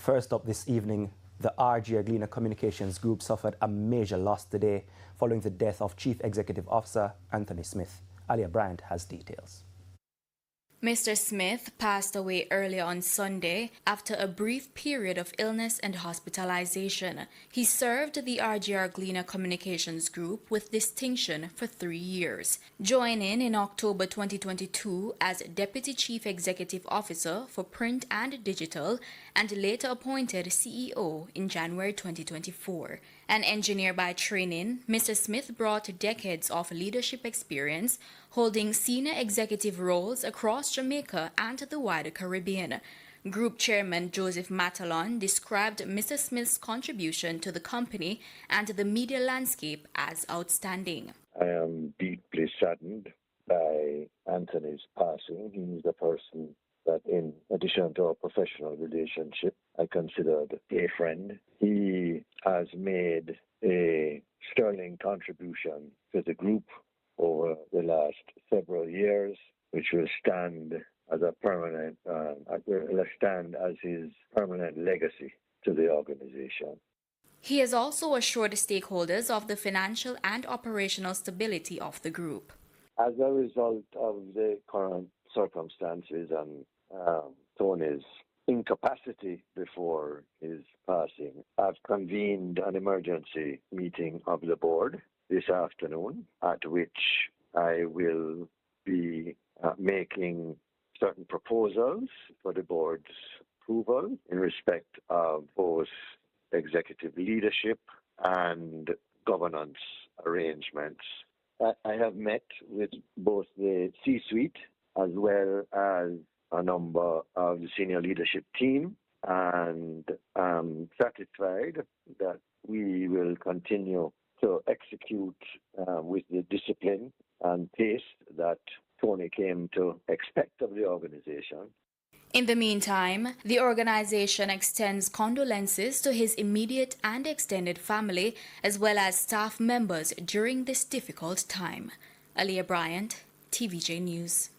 First up this evening, the RJRGleaner Communications Group suffered a major loss today following the death of Chief Executive Officer Anthony Smith. Alia Bryant has details. Mr. Smith passed away early on Sunday after a brief period of illness and hospitalization. He served the RJRGleaner Communications Group with distinction for 3 years, joining in October 2022 as Deputy Chief Executive Officer for Print and Digital and later appointed CEO in January 2024. An engineer by training, Mr. Smith brought decades of leadership experience, holding senior executive roles across Jamaica and the wider Caribbean. Group Chairman Joseph Matalon described Mr. Smith's contribution to the company and the media landscape as outstanding. I am deeply saddened by Anthony's passing. He is the person that, in addition to our professional relationship, I considered a friend. He has made a sterling contribution to the group over the last several years, which will stand as a permanent, will stand as his permanent legacy to the organization. He has also assured stakeholders of the financial and operational stability of the group. As a result of the current circumstances and Tony's incapacity before his passing, I've convened an emergency meeting of the board this afternoon, at which I will be making certain proposals for the board's approval in respect of both executive leadership and governance arrangements. I have met with both the C-suite as well as a number of the senior leadership team, and I'm satisfied that we will continue to execute with the discipline and pace that Tony came to expect of the organization. In the meantime, the organization extends condolences to his immediate and extended family as well as staff members during this difficult time. Alia Bryant, TVJ News.